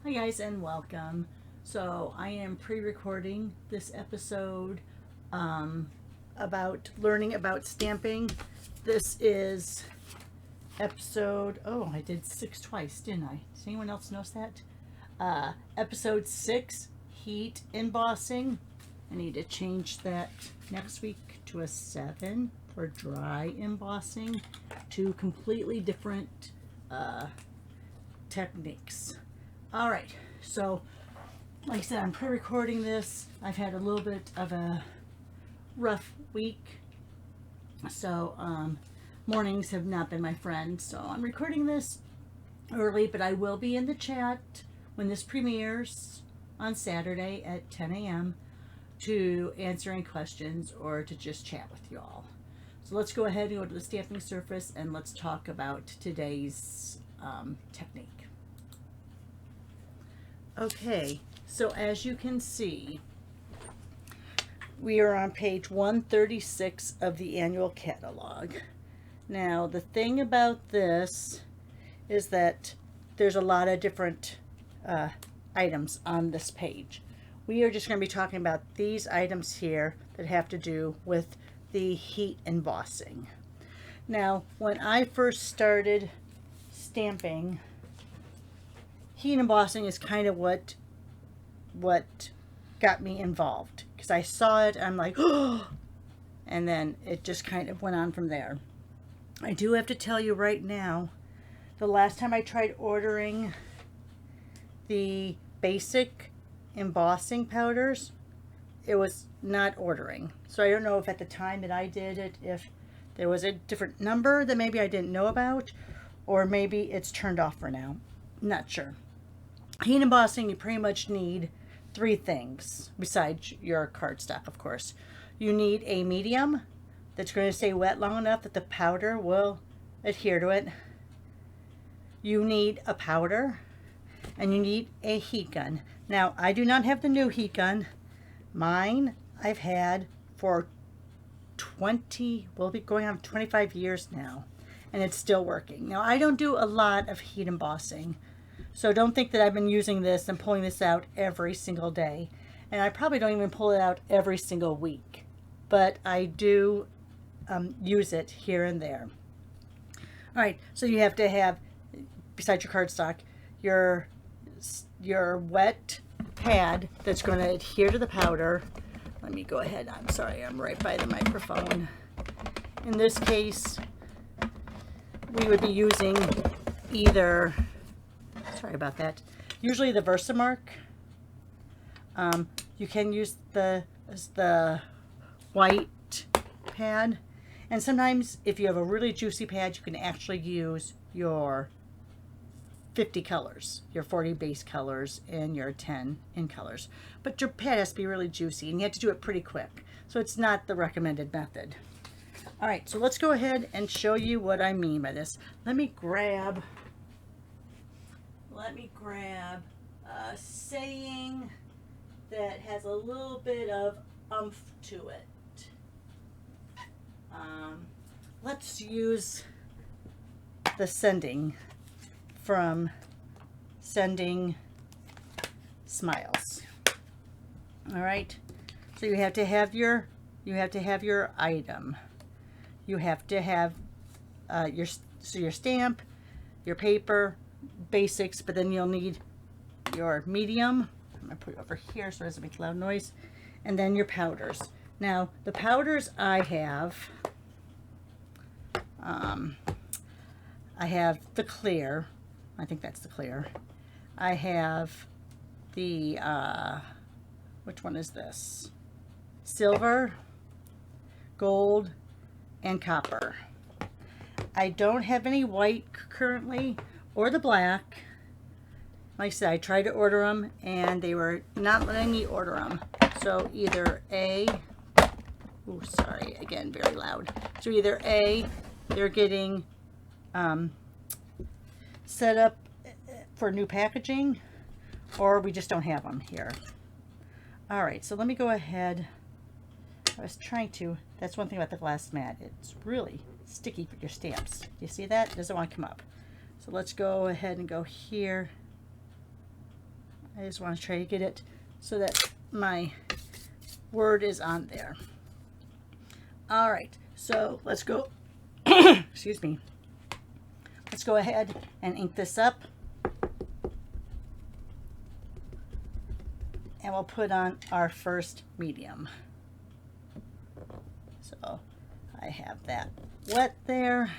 Hi guys and welcome. So I am pre-recording this episode about learning about stamping. This is episode, oh, I did 6 twice, didn't I? Does anyone else notice that? Episode 6, heat embossing. I need to change that next week to a 7 for dry embossing. Two completely different techniques. All right, so like I said, I'm pre-recording this. I've had a little bit of a rough week, so mornings have not been my friend. So I'm recording this early, but I will be in the chat when this premieres on Saturday at 10 a.m. to answer any questions or to just chat with you all. So let's go ahead and go to the stamping surface and let's talk about today's technique. Okay, so as you can see, we are on page 136 of the annual catalog. Now, the thing about this is that there's a lot of different items on this page. We are just going to be talking about these items here that have to do with the heat embossing. Now, when I first started stamping, heat embossing is kind of what got me involved, because I saw it, I'm like, oh, and then it just kind of went on from there. I do have to tell you right now, the last time I tried ordering the basic embossing powders, it was not ordering. So I don't know if at the time that I did it, if there was a different number that maybe I didn't know about, or maybe it's turned off for now. Not sure. Heat embossing, you pretty much need 3 things besides your cardstock, of course. You need a medium that's going to stay wet long enough that the powder will adhere to it. You need a powder, and you need a heat gun. Now, I do not have the new heat gun. Mine I've had for 20, we'll be going on 25 years now, and it's still working. Now, I don't do a lot of heat embossing, so don't think that I've been using this and pulling this out every single day. And I probably don't even pull it out every single week. But I do use it here and there. All right, so you have to have, besides your cardstock, your wet pad that's going to adhere to the powder. Let me go ahead. I'm sorry, I'm right by the microphone. In this case, we would be using either, sorry about that, usually the Versamark. You can use the white pad, and sometimes if you have a really juicy pad, you can actually use your 50 colors, your 40 base colors, and your 10 in colors. But your pad has to be really juicy, and you have to do it pretty quick, so it's not the recommended method. All right, so let's go ahead and show you what I mean by this. Let me grab a saying that has a little bit of oomph to it. Let's use the sending from Sending Smiles. All right, so you have to have your item. You have to have your stamp, your paper, basics, but then you'll need your medium. I'm gonna put it over here so it doesn't make loud noise, and then your powders. Now, the powders I have the clear. I think that's the clear. I have the which one is this? Silver, gold, and copper. I don't have any white currently, or the black. Like I said, I tried to order them and they were not letting me order them. So either A, oh sorry, again, very loud. So either A, they're getting set up for new packaging, or we just don't have them here. All right, so let me go ahead. I was trying to, that's one thing about the glass mat. It's really sticky for your stamps. You see that? It doesn't want to come up. So let's go ahead and go here. I just want to try to get it so that my word is on there. All right, so let's go, excuse me. Let's go ahead and ink this up. And we'll put on our first medium. So I have that wet there.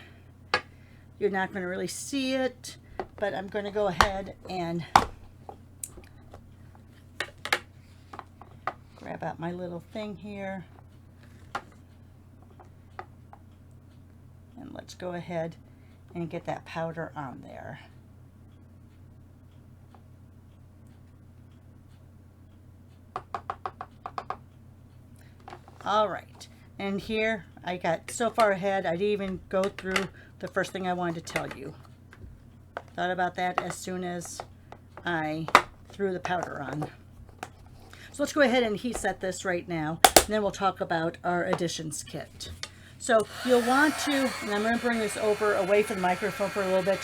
You're not going to really see it, but I'm going to go ahead and grab out my little thing here. And let's go ahead and get that powder on there. All right, and here I got so far ahead, I didn't even go through the first thing I wanted to tell you. Thought about that as soon as I threw the powder on. So let's go ahead and heat set this right now, and then we'll talk about our additions kit. So you'll want to, and I'm going to bring this over away from the microphone for a little bit.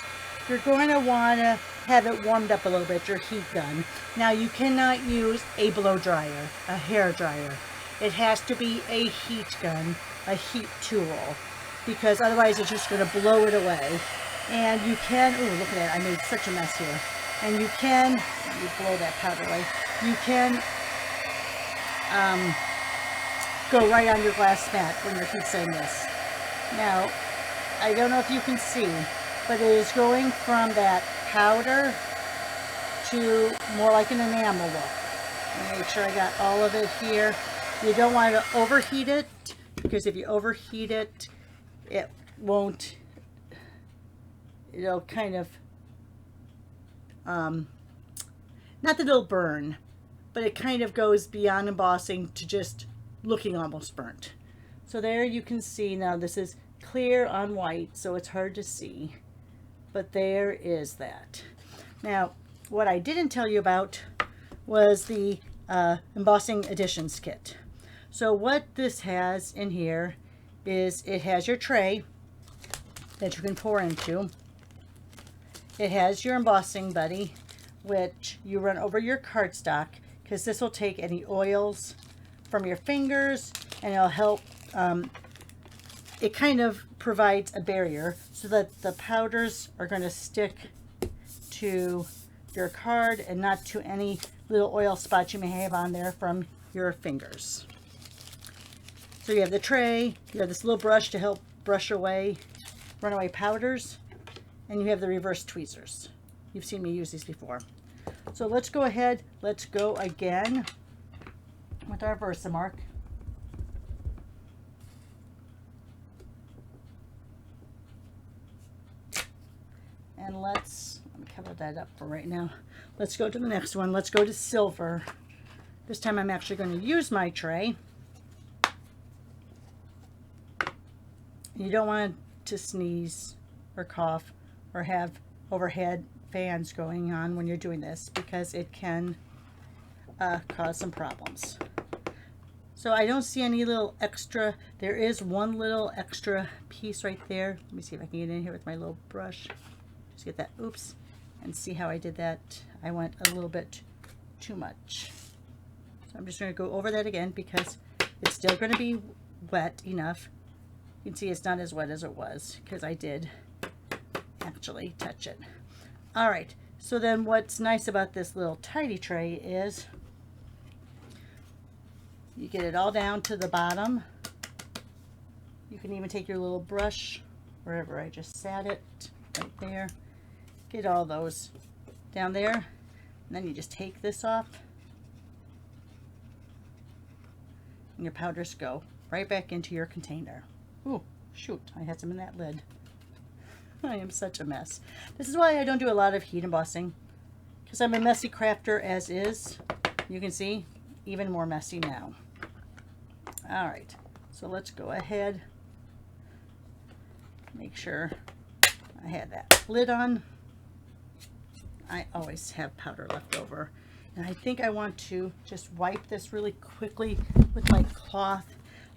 You're going to want to have it warmed up a little bit, your heat gun. Now you cannot use a blow dryer, a hair dryer. It has to be a heat gun, a heat tool, because otherwise it's just going to blow it away. And you can, oh, look at that, I made such a mess here. And you can, let me blow that powder away. You can go right on your glass mat when you're heat setting this. Now, I don't know if you can see, but it is going from that powder to more like an enamel look. Let me make sure I got all of it here. You don't want to overheat it, because if you overheat it, it won't, it'll kind of, not that it'll burn, but it kind of goes beyond embossing to just looking almost burnt. So there you can see, now this is clear on white, so it's hard to see, but there is that. Now, what I didn't tell you about was the embossing additions kit. So what this has in here is it has your tray that you can pour into. It has your embossing buddy, which you run over your cardstock, because this will take any oils from your fingers, and it'll help, it kind of provides a barrier so that the powders are going to stick to your card and not to any little oil spots you may have on there from your fingers. So you have the tray, you have this little brush to help brush away runaway powders, and you have the reverse tweezers. You've seen me use these before. So let's go ahead, let's go again with our Versamark. And let me cover that up for right now. Let's go to the next one. Let's go to silver. This time I'm actually going to use my tray. You don't want to sneeze or cough or have overhead fans going on when you're doing this, because it can cause some problems. So I don't see any little extra. There is one little extra piece right there. Let me see if I can get in here with my little brush. Just get that, oops, and see how I did that. I went a little bit too much. So I'm just going to go over that again, because it's still going to be wet enough. You can see it's not as wet as it was, because I did actually touch it. All right, so then what's nice about this little tidy tray is you get it all down to the bottom. You can even take your little brush wherever I just sat it, right there. Get all those down there, and then you just take this off, and your powders go right back into your container. Ooh, shoot, I had some in that lid. I am such a mess. This is why I don't do a lot of heat embossing, because I'm a messy crafter as is. You can see, even more messy now. All right, so let's go ahead. Make sure I had that lid on. I always have powder left over. And I think I want to just wipe this really quickly with my cloth,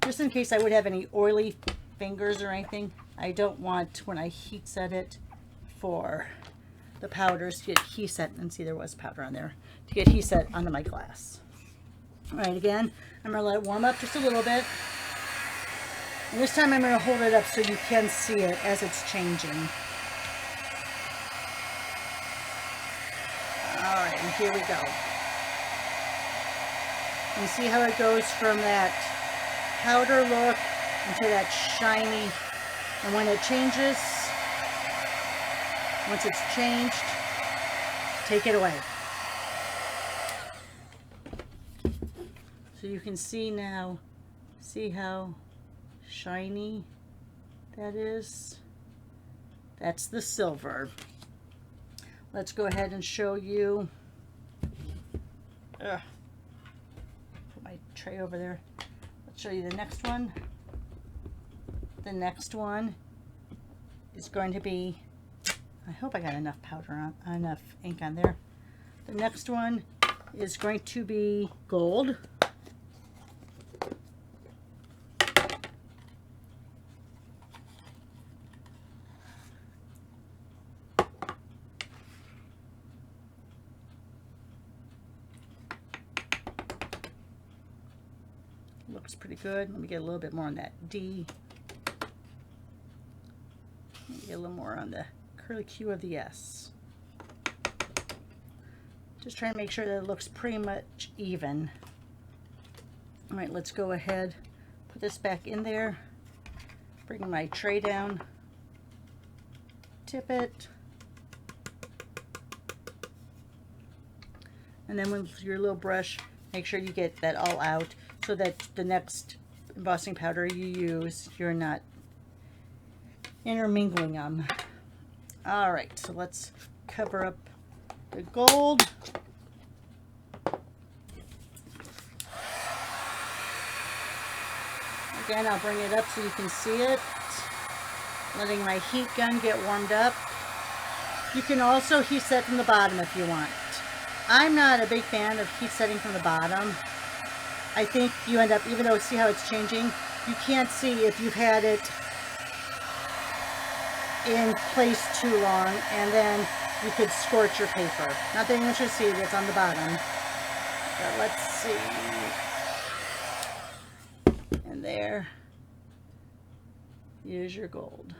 just in case I would have any oily fingers or anything. I don't want, when I heat set it, for the powders to get heat set, and see there was powder on there, to get heat set onto my glass. All right, again, I'm gonna let it warm up just a little bit. And this time I'm gonna hold it up so you can see it as it's changing. All right, and here we go. You see how it goes from that powder look into that shiny, and when it changes, once it's changed, take it away. So you can see now, see how shiny that is? That's the silver. Let's go ahead and show you. Put my tray over there. Let's show you the next one. The next one is going to be, I hope I got enough powder on, enough ink on there. The next one is going to be gold. Looks pretty good. Let me get a little bit more on that D. Let me get a little more on the curly Q of the S. Just trying to make sure that it looks pretty much even. All right, let's go ahead, put this back in there, bring my tray down, tip it, and then with your little brush, make sure you get that all out so that the next embossing powder you use, you're not intermingling them. All right, so let's cover up the gold. Again, I'll bring it up so you can see it. Letting my heat gun get warmed up. You can also heat set from the bottom if you want. I'm not a big fan of heat setting from the bottom. I think you end up, even though see how it's changing, you can't see if you've had it in place too long, and then you could scorch your paper. Not that anyone should see what's on the bottom, but let's see. And there, here's your gold.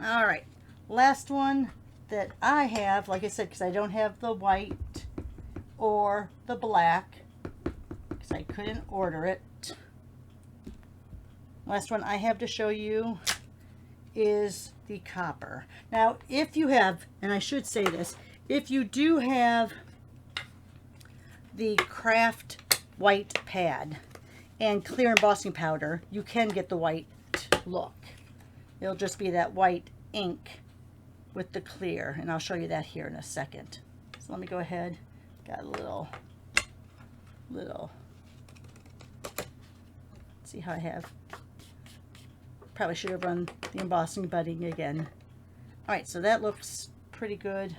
All right, last one that I have, like I said, because I don't have the white or the black, because I couldn't order it. Last one I have to show you is the copper. Now, if you have, and I should say this, if you do have the craft white pad and clear embossing powder, you can get the white look. It'll just be that white ink with the clear, and I'll show you that here in a second. So let me go ahead. Got a little, see how I have. Probably should have run the embossing budding again. All right, so that looks pretty good.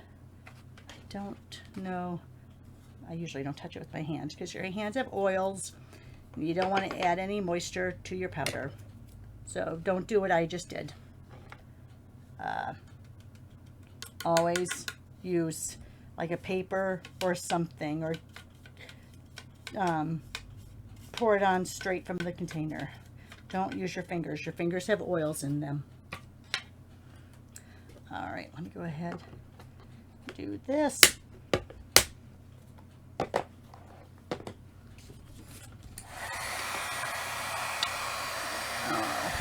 I don't know. I usually don't touch it with my hands because your hands have oils. And you don't want to add any moisture to your powder. So don't do what I just did. Always use like a paper or something, or pour it on straight from the container. Don't use your fingers. Your fingers have oils in them. All right, let me go ahead and do this.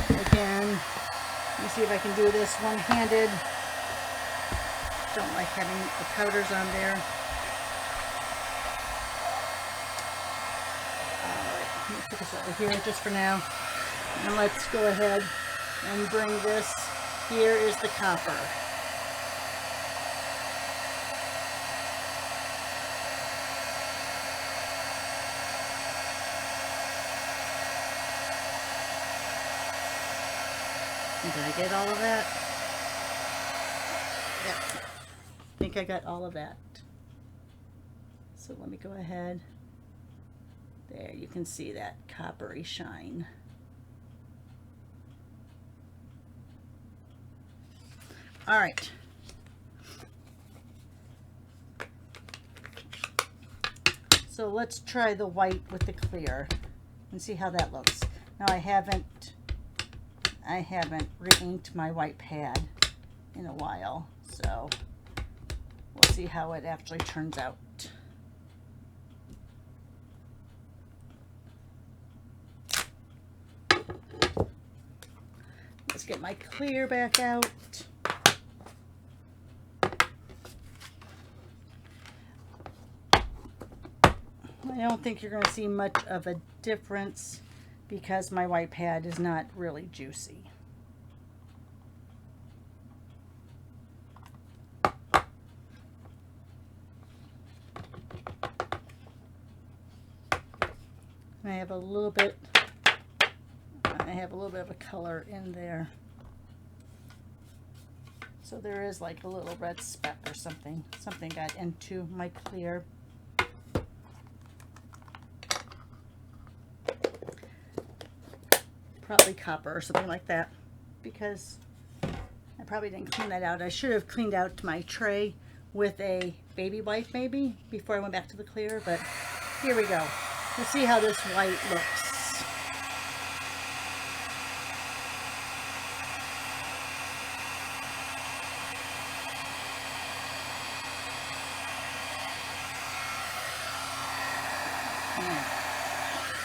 Again, let me see if I can do this one-handed. Don't like having the powders on there. Alright, let me put this over here just for now. And let's go ahead and bring this. Here is the copper. Did I get all of that? Yeah. I think I got all of that. So let me go ahead. There, you can see that coppery shine. All right. So let's try the white with the clear and see how that looks. Now I haven't re-inked my white pad in a while, so we'll see how it actually turns out. Let's get my clear back out. I don't think you're going to see much of a difference because my white pad is not really juicy. I have a little bit of a color in there. So there is like a little red speck or something. Something got into my clear. Probably copper or something like that, because I probably didn't clean that out. I should have cleaned out my tray with a baby wipe maybe before I went back to the clear, but here we go. Let's see how this white looks.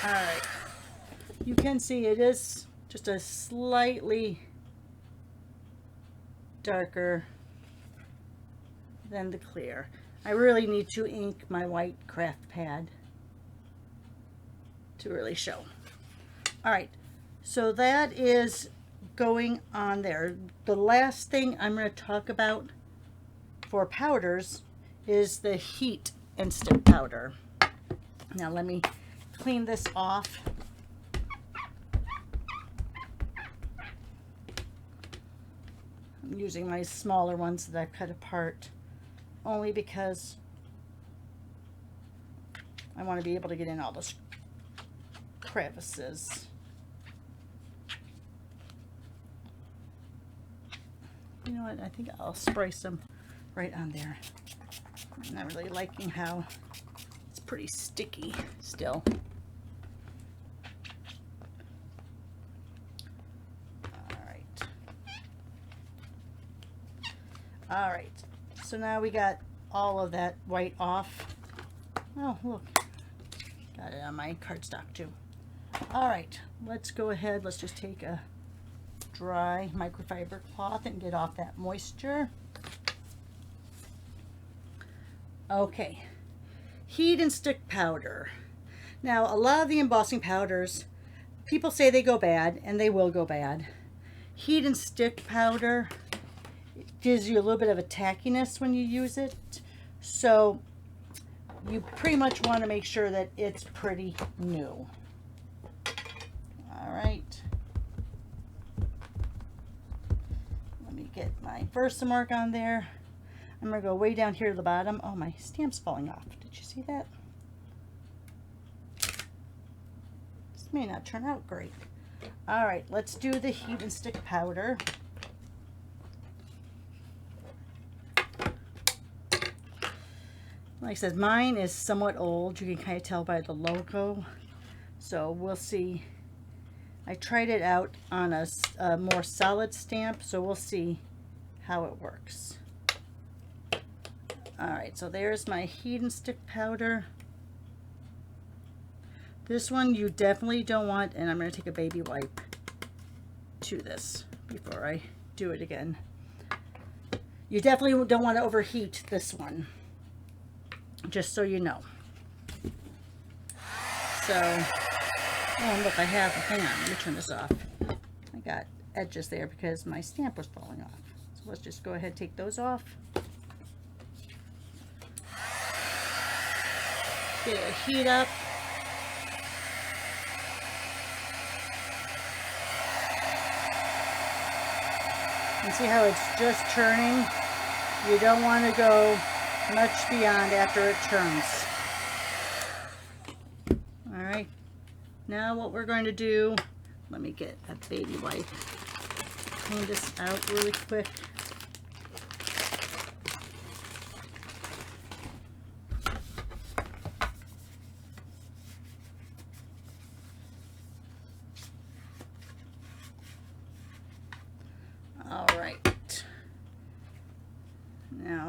All right. You can see it is just a slightly darker than the clear. I really need to ink my white craft pad to really show. All right, so that is going on there. The last thing I'm going to talk about for powders is the heat and stick powder. Now let me clean this off. I'm using my smaller ones that I've cut apart only because I want to be able to get in all those crevices. You know what? I think I'll spray some right on there. I'm not really liking how it's pretty sticky still. All right, so now we got all of that white off. Oh, look, got it on my cardstock too. All right, let's go ahead. Let's just take a dry microfiber cloth and get off that moisture. Okay, heat and stick powder. Now, a lot of the embossing powders, people say they go bad, and they will go bad. Heat and stick powder gives you a little bit of a tackiness when you use it, so you pretty much want to make sure that it's pretty new. All right, let me get my Versamark on there. I'm gonna go way down here to the bottom. Oh, my stamp's falling off. Did you see that? This may not turn out great. All right, let's do the heat and stick powder. Like I said, mine is somewhat old. You can kind of tell by the logo. So we'll see. I tried it out on a more solid stamp, so we'll see how it works. All right, so there's my heat and stick powder. This one you definitely don't want, and I'm going to take a baby wipe to this before I do it again. You definitely don't want to overheat this one, just so you know. So, oh look, I have, hang on, let me turn this off. I got edges there because my stamp was falling off. So let's just go ahead and take those off. Get it heat up. And see how it's just turning? You don't want to go much beyond after it turns. All right, now what we're going to do, let me get a baby wipe, clean this out really quick.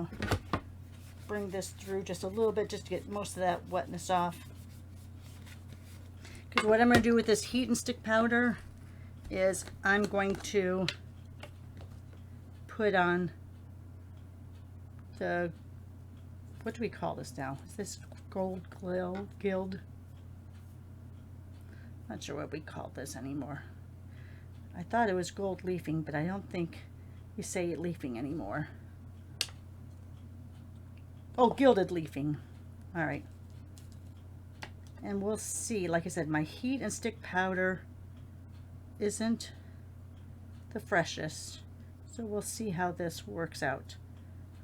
to bring this through just a little bit just to get most of that wetness off. Because what I'm going to do with this heat and stick powder is I'm going to put on the, what do we call this now? Is this gold gild? Not sure what we call this anymore. I thought it was gold leafing, but I don't think you say leafing anymore. Oh, gilded leafing. All right. And we'll see. Like I said, my heat and stick powder isn't the freshest, so we'll see how this works out.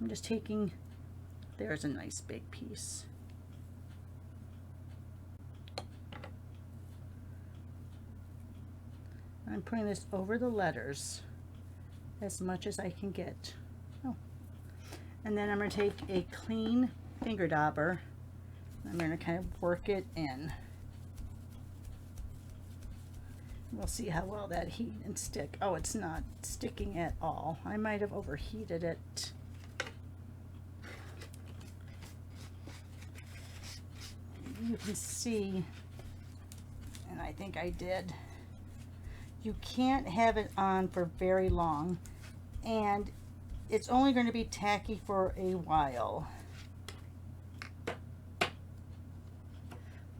I'm just taking, there's a nice big piece. I'm putting this over the letters as much as I can get. Oh. And then I'm going to take a clean finger dauber. I'm going to kind of work it in. We'll see how well that heat and stick. Oh, it's not sticking at all. I might have overheated it. You can see, and I think I did, you can't have it on for very long, and it's only going to be tacky for a while. Let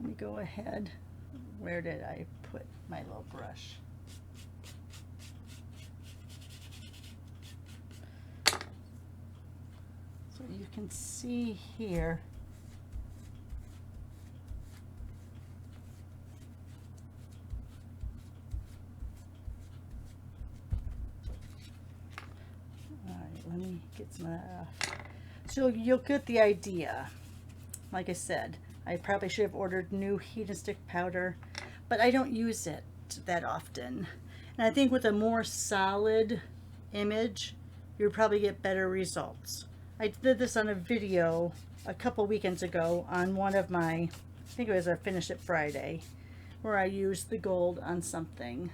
me go ahead. Where did I put my little brush? So you can see here, let me get some of that off. So you'll get the idea. Like I said, I probably should have ordered new heat and stick powder, but I don't use it that often. And I think with a more solid image, you'll probably get better results. I did this on a video a couple weekends ago on one of my, I think it was a Finish It Friday, where I used the gold on something.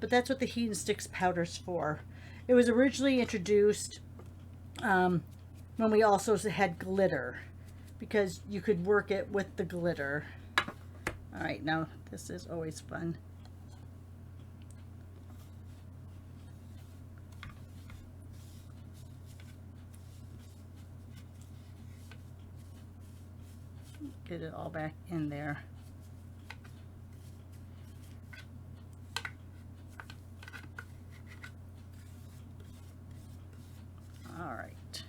But that's what the heat and sticks powder's for. It was originally introduced when we also had glitter, because you could work it with the glitter. All right, now this is always fun. Get it all back in there. All right.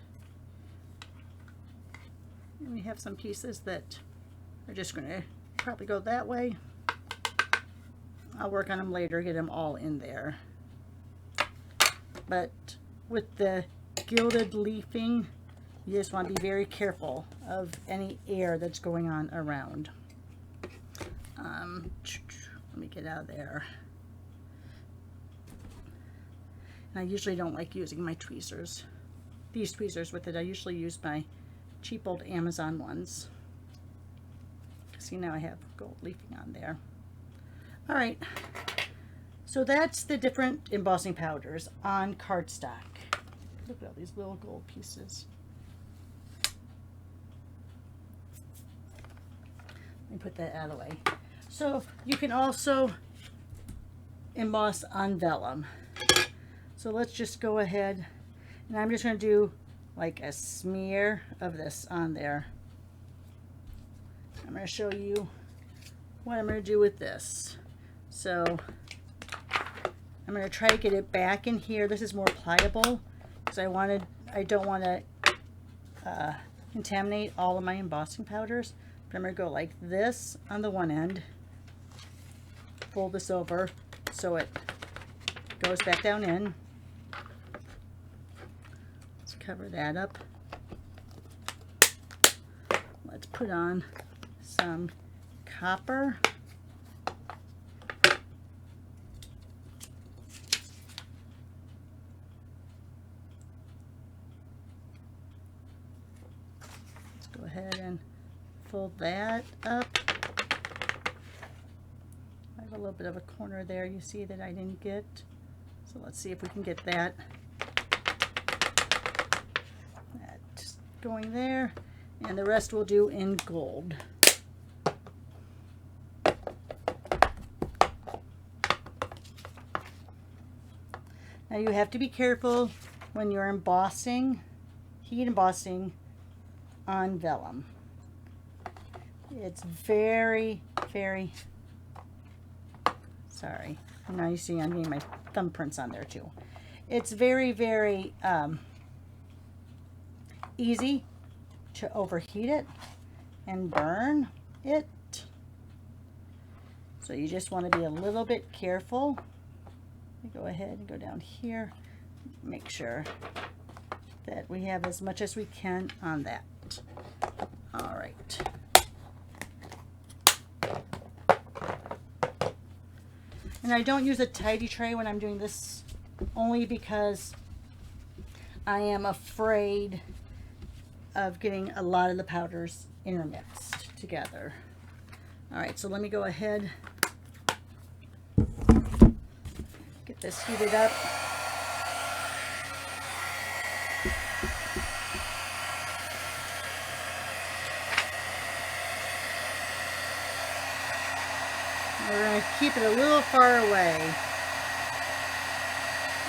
And we have some pieces that are just going to probably go that way. I'll work on them later, get them all in there. But with the gilded leafing, you just want to be very careful of any air that's going on around. Let me get out of there. And I usually don't like using my tweezers. These tweezers with it, I usually use my cheap old Amazon ones. See, now I have gold leafing on there. All right, so that's the different embossing powders on cardstock. Look at all these little gold pieces. Let me put that out of the way. So you can also emboss on vellum. So let's just go ahead, and I'm just going to do like a smear of this on there. I'm going to show you what I'm going to do with this. So I'm going to try to get it back in here. This is more pliable because I don't want to contaminate all of my embossing powders. But I'm going to go like this on the one end, fold this over so it goes back down in. Let's cover that up. Let's put on some copper. Let's go ahead and fold that up. I have a little bit of a corner there, you see, that I didn't get. So let's see if we can get that. going there, and the rest we'll do in gold. Now you have to be careful when you're embossing, heat embossing on vellum. It's very, very, sorry, now you see I'm getting my thumbprints on there too. It's very, very easy to overheat it and burn it. So you just want to be a little bit careful. Go ahead and go down here, make sure that we have as much as we can on that. All right. And I don't use a tidy tray when I'm doing this, only because I am afraid of getting a lot of the powders intermixed together. All right, so let me go ahead, get this heated up. We're going to keep it a little far away.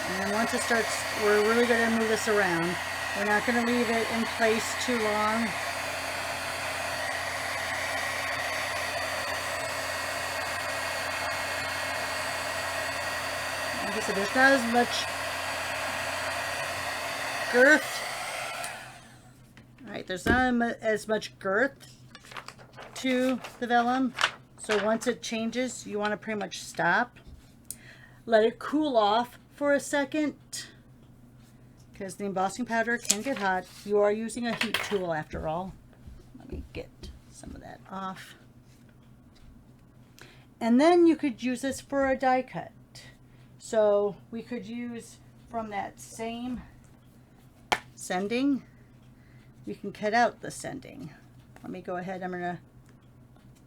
And then once it starts, we're really going to move this around. We're not going to leave it in place too long. Like I said, there's not as much girth. Alright, there's not as much girth to the vellum. So once it changes, you want to pretty much stop. Let it cool off for a second, because the embossing powder can get hot. You are using a heat tool after all. Let me get some of that off. And then you could use this for a die cut. So we could use from that same sending, we can cut out the sending. Let me go ahead, I'm going to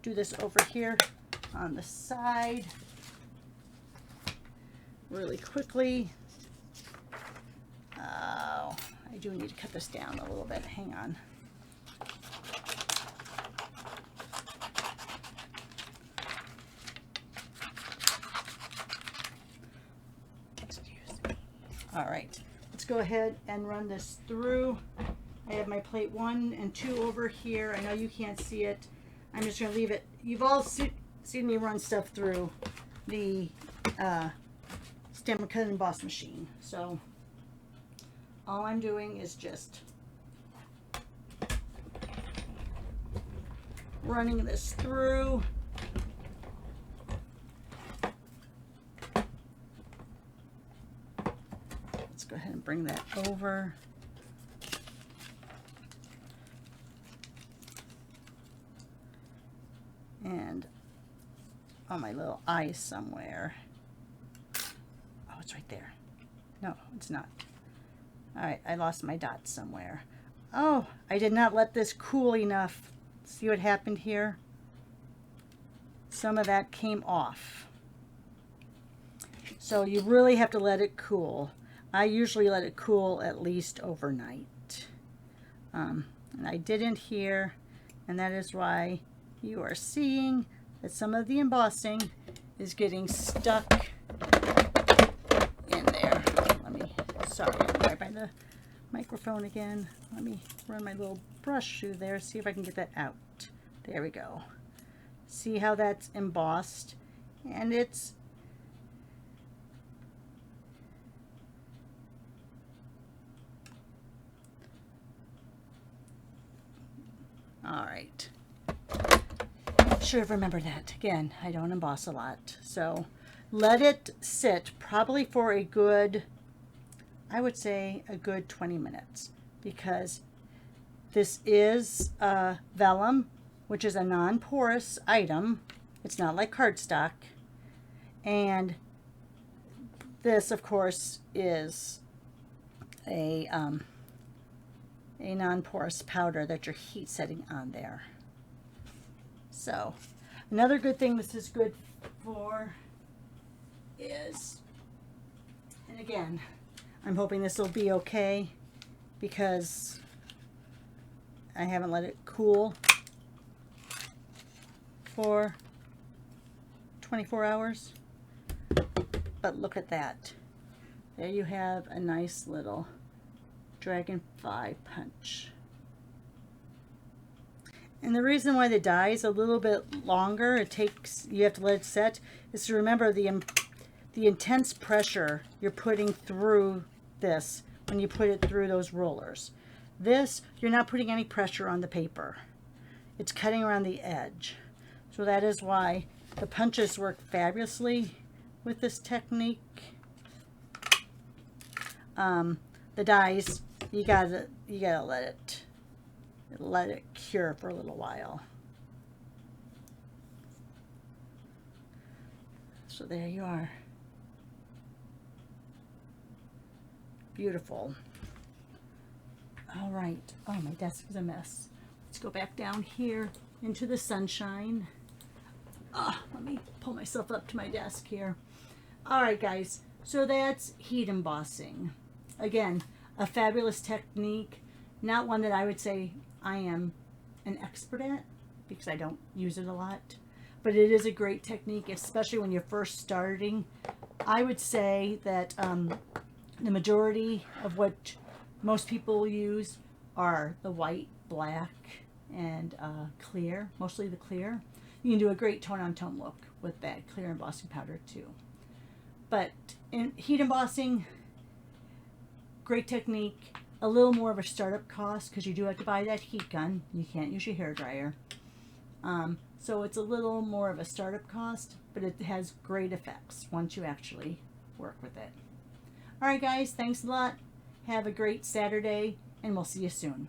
do this over here on the side really quickly. Oh, I do need to cut this down a little bit. Hang on. Excuse me. All right, let's go ahead and run this through. I have my plate 1 and 2 over here. I know you can't see it. I'm just going to leave it. You've all seen me run stuff through the stamp and cut and emboss machine. So all I'm doing is just running this through. Let's go ahead and bring that over. And on my little eye somewhere. Oh, it's right there. No, it's not. All right, I lost my dot somewhere. Oh, I did not let this cool enough. See what happened here? Some of that came off. So you really have to let it cool. I usually let it cool at least overnight. And I didn't here, and that is why you are seeing that some of the embossing is getting stuck in there. Sorry, I'm right by the microphone again. Let me run my little brush through there, see if I can get that out. There we go. See how that's embossed? And it's all right. Should have remembered that. Again, I don't emboss a lot. So let it sit probably for a good, I would say a good 20 minutes, because this is vellum, which is a non-porous item. It's not like cardstock. And this, of course, is a non-porous powder that you're heat setting on there. So another good thing this is good for is, and again, I'm hoping this will be okay, because I haven't let it cool for 24 hours. But look at that. There you have a nice little dragonfly punch. And the reason why the die is a little bit longer, you have to let it set, is to remember the intense pressure you're putting through this when you put it through those rollers. This, you're not putting any pressure on the paper. It's cutting around the edge. So that is why the punches work fabulously with this technique. The dies, you gotta let it cure for a little while. So there you are. Beautiful. All right. Oh, my desk is a mess. Let's go back down here into the sunshine. Let me pull myself up to my desk here. All right, guys. So that's heat embossing. Again, a fabulous technique. Not one that I would say I am an expert at, because I don't use it a lot. But it is a great technique, especially when you're first starting. I would say that the majority of what most people use are the white, black, and clear, mostly the clear. You can do a great tone-on-tone look with that clear embossing powder too. But in heat embossing, great technique. A little more of a startup cost because you do have to buy that heat gun. You can't use your hairdryer. So it's a little more of a startup cost, but it has great effects once you actually work with it. All right, guys, thanks a lot. Have a great Saturday, and we'll see you soon.